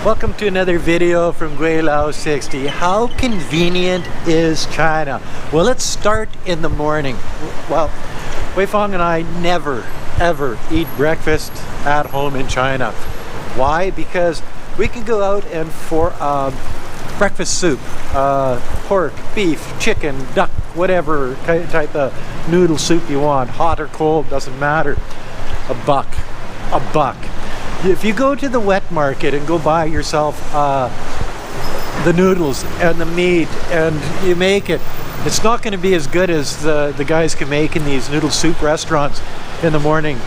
Welcome to another video from Gweilo 60. How convenient is China? Well, let's start in the morning. Well, Wei Fong and I never ever eat breakfast at home in China. Why? Because we can go out and for breakfast soup, pork, beef, chicken, duck, whatever type of noodle soup you want, hot or cold, doesn't matter. A buck. If you go to the wet market and go buy yourself the noodles and the meat and you make it, it's not going to be as good as the guys can make in these noodle soup restaurants in the morning,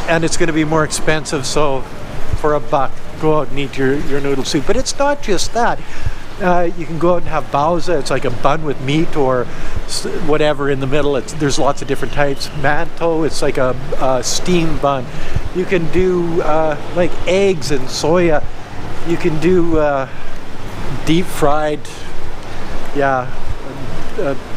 and it's going to be more expensive. So for a buck, go out and eat your noodle soup. But it's not just that. You can go out and have baozi. It's like a bun with meat or whatever in the middle. There's lots of different types. Mantou, it's like a steam bun. You can do like eggs and soya. You can do deep fried,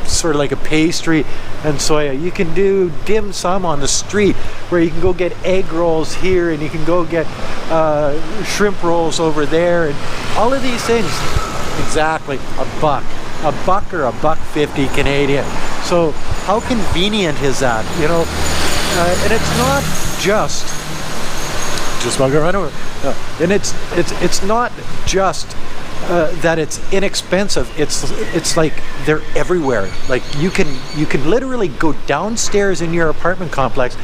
sort of like a pastry and soya. You can do dim sum on the street, where you can go get egg rolls here and you can go get shrimp rolls over there, and all of these things. Exactly, a buck or a $1.50 Canadian. So how convenient is that? You know, and it's not just walking right over. And it's not just that it's inexpensive. It's like they're everywhere. Like you can literally go downstairs in your apartment complex,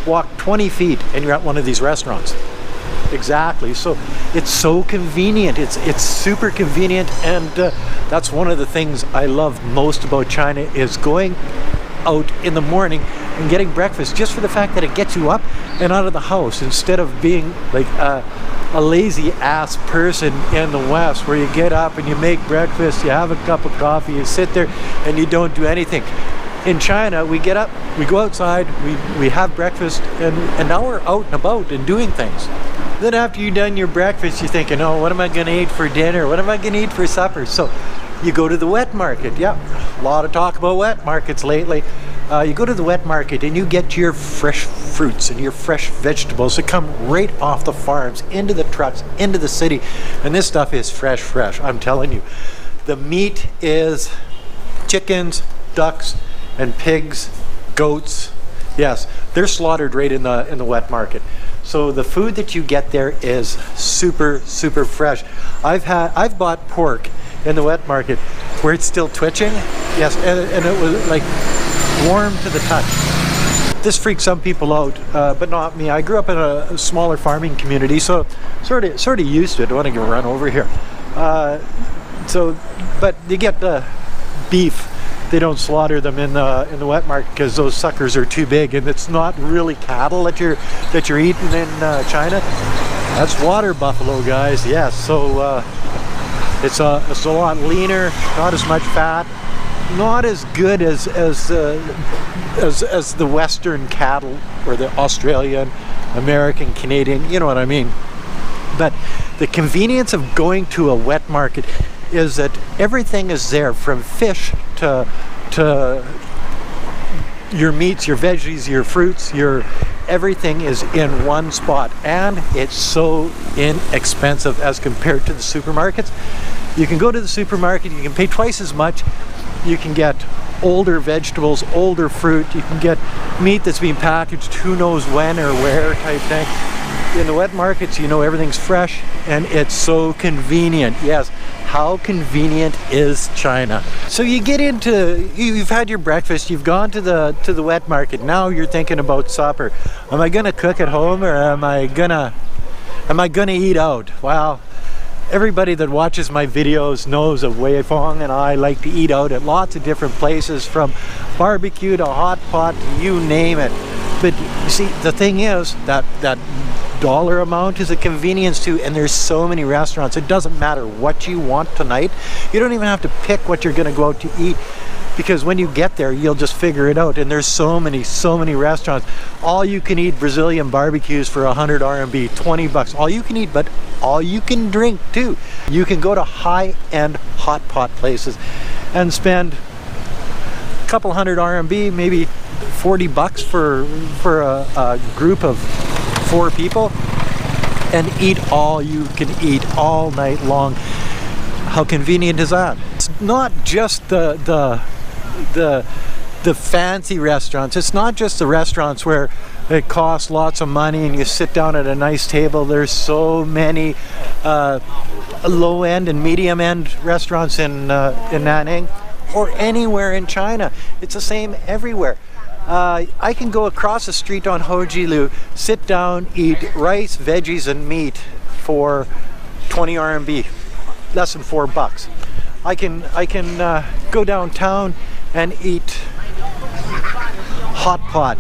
walk 20 feet, and you're at one of these restaurants. Exactly. So it's so convenient. It's super convenient, and that's one of the things I love most about China, is going out in the morning and getting breakfast, just for the fact that it gets you up and out of the house, instead of being like a lazy ass person in the West, where you get up and you make breakfast, you have a cup of coffee, you sit there and you don't do anything. In China, we get up, we go outside, we have breakfast, and now we're out and about and doing things. Then after you've done your breakfast, you're thinking, oh, what am I going to eat for dinner? What am I going to eat for supper? So you go to the wet market. Yeah, a lot of talk about wet markets lately. You go to the wet market and you get your fresh fruits and your fresh vegetables that come right off the farms, into the trucks, into the city. And this stuff is fresh. I'm telling you. The meat is chickens, ducks, and pigs, goats. Yes, they're slaughtered right in the wet market. So the food that you get there is super fresh. I've bought pork in the wet market where it's still twitching. Yes, and it was like warm to the touch. This freaks some people out, but not me. I grew up in a smaller farming community, so sort of used to it. I want to run over here. But you get the beef. They don't slaughter them in the wet market because those suckers are too big, and it's not really cattle that you're eating in China. That's water buffalo, guys. Yes, so it's a lot leaner, not as much fat, not as good as the Western cattle, or the Australian, American, Canadian. You know what I mean? But the convenience of going to a wet market is that everything is there, from fish to your meats, your veggies, your fruits, everything is in one spot, and it's so inexpensive as compared to the supermarkets. You can go to the supermarket, you can pay twice as much, you can get older vegetables, older fruit, you can get meat that's being packaged who knows when or where type thing. In the wet markets, you know, everything's fresh, and it's so convenient. Yes, how convenient is China? So you get into, you've had your breakfast, you've gone to the wet market. Now you're thinking about supper. Am I gonna cook at home, or am I gonna eat out? Well, everybody that watches my videos knows that Wei Fong and I like to eat out at lots of different places, from barbecue to hot pot, you name it. But you see, the thing is that dollar amount is a convenience too, and there's so many restaurants. It doesn't matter what you want tonight. You don't even have to pick what you're going to go out to eat, because when you get there, you'll just figure it out. And there's so many restaurants. All you can eat Brazilian barbecues for 100 RMB, 20 bucks. All you can eat, but all you can drink too. You can go to high-end hot pot places and spend a couple hundred RMB, maybe 40 bucks for a group of 4 people, and eat all you can eat all night long. How convenient is that? It's not just the fancy restaurants. It's not just the restaurants where it costs lots of money and you sit down at a nice table. There's so many low-end and medium-end restaurants in Nanning or anywhere in China. It's the same everywhere. I can go across the street on Hojilu, sit down, eat rice, veggies, and meat for 20 RMB, less than $4. I can go downtown and eat hot pot.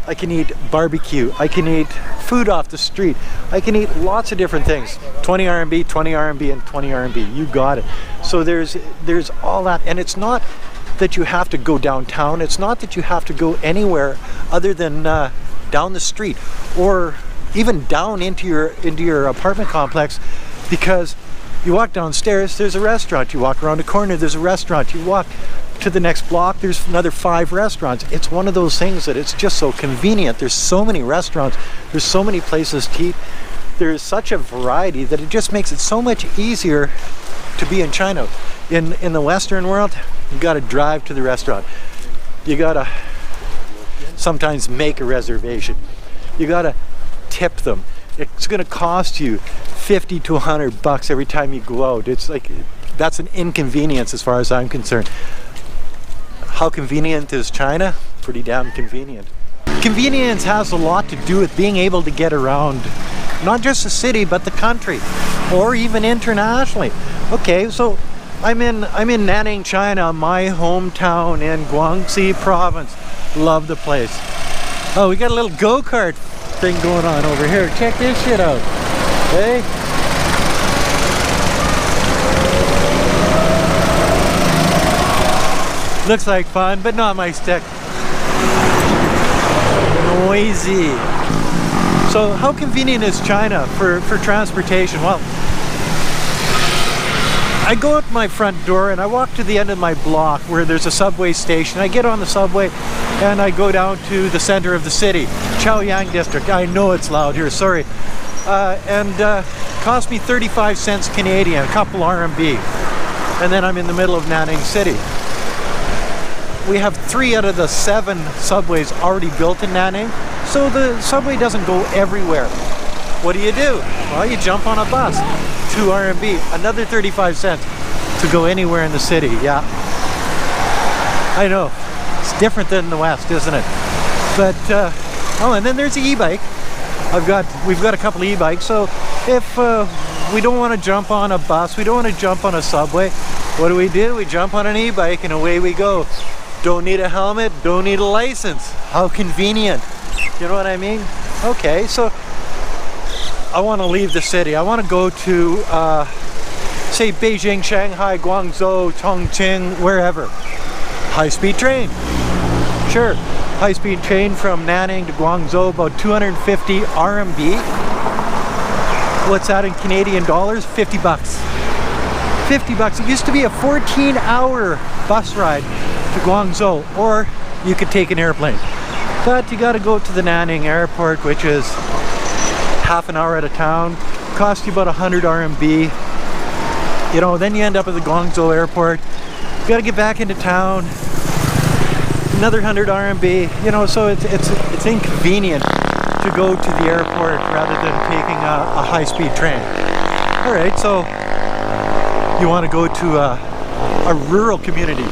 I can eat barbecue. I can eat food off the street. I can eat lots of different things. 20 RMB, 20 RMB, and 20 RMB. You got it. So there's all that, and it's not that you have to go downtown. It's not that you have to go anywhere other than down the street or even down into your apartment complex, because you walk downstairs, there's a restaurant. You walk around the corner, there's a restaurant. You walk to the next block, there's another 5 restaurants. It's one of those things that it's just so convenient. There's so many restaurants. There's so many places to eat. There's such a variety that it just makes it so much easier to be in China. In the Western world, you got to drive to the restaurant. You got to sometimes make a reservation. You got to tip them. It's going to cost you $50 to $100 every time you go out. It's like, that's an inconvenience as far as I'm concerned. How convenient is China? Pretty damn convenient. Convenience has a lot to do with being able to get around, not just the city, but the country, or even internationally. Okay, so I'm in Nanning, China, my hometown in Guangxi province. Love the place. Oh, we got a little go-kart thing going on over here. Check this shit out. Hey. Looks like fun, but not my stick. Noisy. So how convenient is China for transportation? Well, I go out my front door and I walk to the end of my block where there's a subway station. I get on the subway and I go down to the center of the city, Chaoyang district. I know it's loud here, sorry. Cost me 35 cents Canadian, a couple RMB. And then I'm in the middle of Nanning City. We have 3 out of the 7 subways already built in Nanning, so the subway doesn't go everywhere. What do? Well, you jump on a bus, 2 RMB, another 35 cents to go anywhere in the city. Yeah, I know, it's different than the West, isn't it? But, oh, and then there's the e-bike. We've got a couple of e-bikes, so if we don't want to jump on a bus, we don't want to jump on a subway, what do? We jump on an e-bike and away we go. Don't need a helmet, don't need a license. How convenient. You know what I mean? Okay, so I want to leave the city. I want to go to, say, Beijing, Shanghai, Guangzhou, Chongqing, wherever. High-speed train. Sure, high-speed train from Nanning to Guangzhou, about 250 RMB. What's that in Canadian dollars? 50 bucks. 50 bucks. It used to be a 14-hour bus ride to Guangzhou, or you could take an airplane. But you got to go to the Nanning airport, which is half an hour out of town. Cost you about 100 RMB. You know, then you end up at the Guangzhou airport. You got to get back into town. Another 100 RMB. You know, so it's inconvenient to go to the airport rather than taking a high-speed train. All right, so you want to go to a rural community,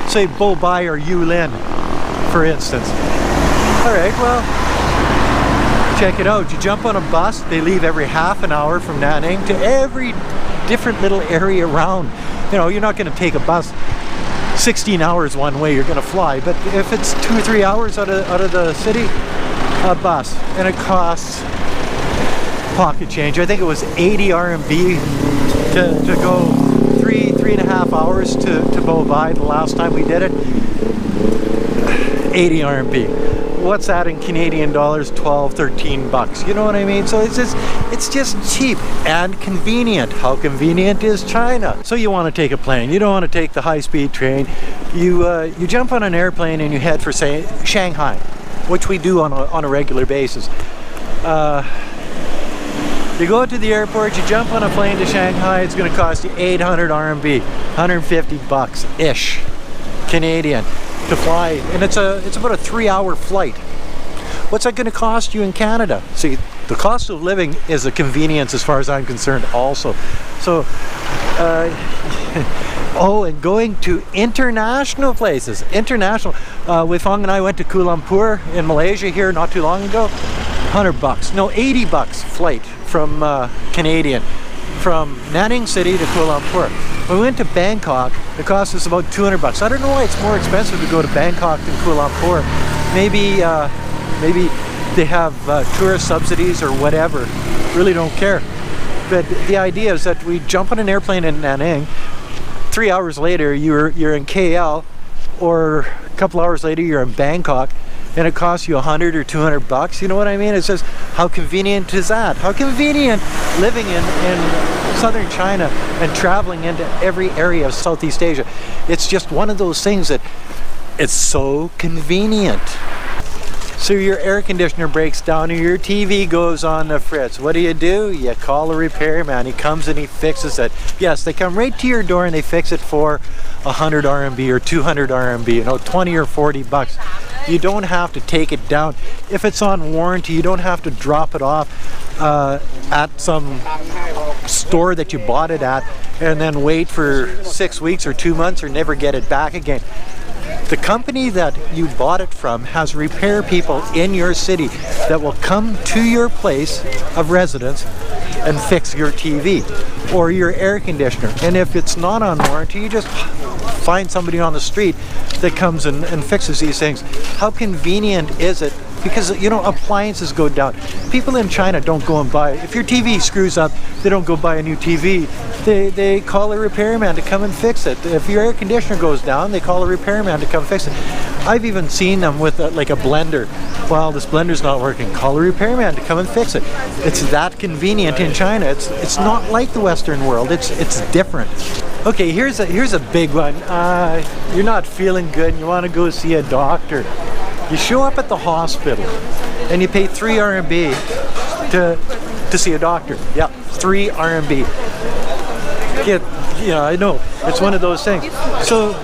say Bobai or Yulin, for instance. All right, well, check it out. You jump on a bus, they leave every half an hour from Nanning to every different little area around. You know, you're not going to take a bus 16 hours one way, you're going to fly. But if it's 2 or 3 hours out of the city, a bus, and it costs pocket change. I think it was 80 RMB to go three and a half hours to Bobai the last time we did it. 80 RMB. What's that in Canadian dollars? 12, 13 bucks. You know what I mean? So it's just cheap and convenient. How convenient is China? So you want to take a plane. You don't want to take the high-speed train. You jump on an airplane and you head for, say, Shanghai, which we do on a regular basis. You go to the airport, you jump on a plane to Shanghai, it's going to cost you 800 RMB, 150 bucks ish Canadian to fly, and it's about a 3-hour flight. What's that going to cost you in Canada? See, the cost of living is a convenience as far as I'm concerned also. So, oh, and going to international places. International. Wei Feng and I went to Kuala Lumpur in Malaysia here not too long ago. 100 bucks. No, 80 bucks flight from Canadian. From Nanning City to Kuala Lumpur. When we went to Bangkok, it cost us about 200 bucks. I don't know why it's more expensive to go to Bangkok than Kuala Lumpur. Maybe they have tourist subsidies or whatever. Really don't care. But the idea is that we jump on an airplane in Nanning. 3 hours later, you're in KL, or a couple hours later, you're in Bangkok, and it costs you 100 or 200 bucks. You know what I mean? It's just, how convenient is that? How convenient living in southern China and traveling into every area of Southeast Asia. It's just one of those things that it's so convenient. So your air conditioner breaks down or your TV goes on the fritz. What do? You call a repairman. He comes and he fixes it. Yes, they come right to your door and they fix it for 100 RMB or 200 RMB, you know, 20 or 40 bucks. You don't have to take it down. If it's on warranty, you don't have to drop it off at some store that you bought it at and then wait for 6 weeks or 2 months or never get it back again. The company that you bought it from has repair people in your city that will come to your place of residence and fix your TV or your air conditioner. And if it's not on warranty, you just find somebody on the street that comes and fixes these things. How convenient is it? Because, you know, appliances go down. People in China don't go and buy, if your TV screws up, they don't go buy a new TV. They call a repairman to come and fix it. If your air conditioner goes down, they call a repairman to come fix it. I've even seen them with like a blender. Well, this blender's not working. Call a repairman to come and fix it. It's that convenient in China. It's not like the Western world. It's different. Okay, here's a big one. You're not feeling good and you want to go see a doctor. You show up at the hospital and you pay 3 RMB to see a doctor. Yeah, 3 RMB. Yeah, I know. It's one of those things. So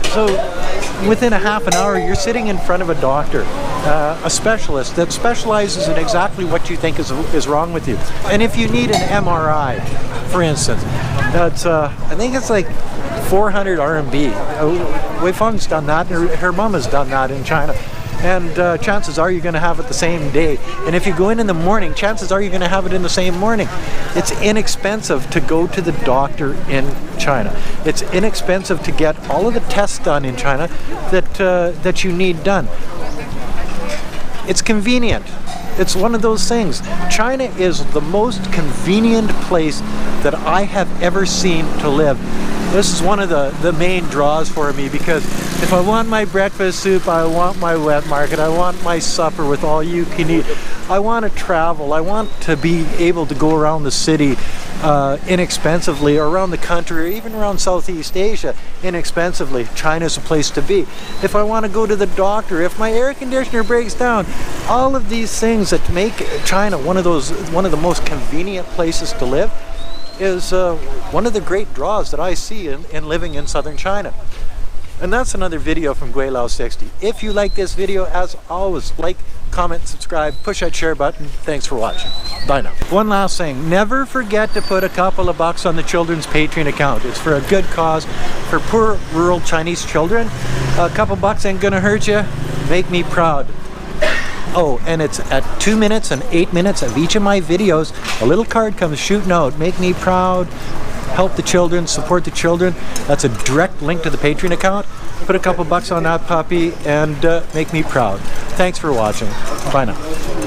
within a half an hour, you're sitting in front of a doctor, a specialist that specializes in exactly what you think is wrong with you. And if you need an MRI, for instance, that's I think it's like 400 RMB. Wei Feng's done that. Her mom has done that in China. And chances are you're going to have it the same day. And if you go in the morning, chances are you're going to have it in the same morning. It's inexpensive to go to the doctor in China. It's inexpensive to get all of the tests done in China that you need done. It's convenient. It's one of those things. China is the most convenient place that I have ever seen to live. This is one of the main draws for me, because if I want my breakfast soup, I want my wet market, I want my supper with all you can eat, I want to travel, I want to be able to go around the city inexpensively, or around the country, or even around Southeast Asia inexpensively. China's a place to be. If I want to go to the doctor, if my air conditioner breaks down, all of these things that make China one of the most convenient places to live is one of the great draws that I see in living in southern China. And that's another video from Gweilo 60. If you like this video, as always, like, comment, subscribe, push that share button. Thanks for watching. Bye now. One last thing, never forget to put a couple of bucks on the children's Patreon account. It's for a good cause, for poor rural Chinese children. A couple bucks ain't gonna hurt you. Make me proud. Oh, and it's at 2 minutes and 8 minutes of each of my videos. A little card comes shooting out. Make me proud. Help the children. Support the children. That's a direct link to the Patreon account. Put a couple bucks on that puppy and make me proud. Thanks for watching. Bye now.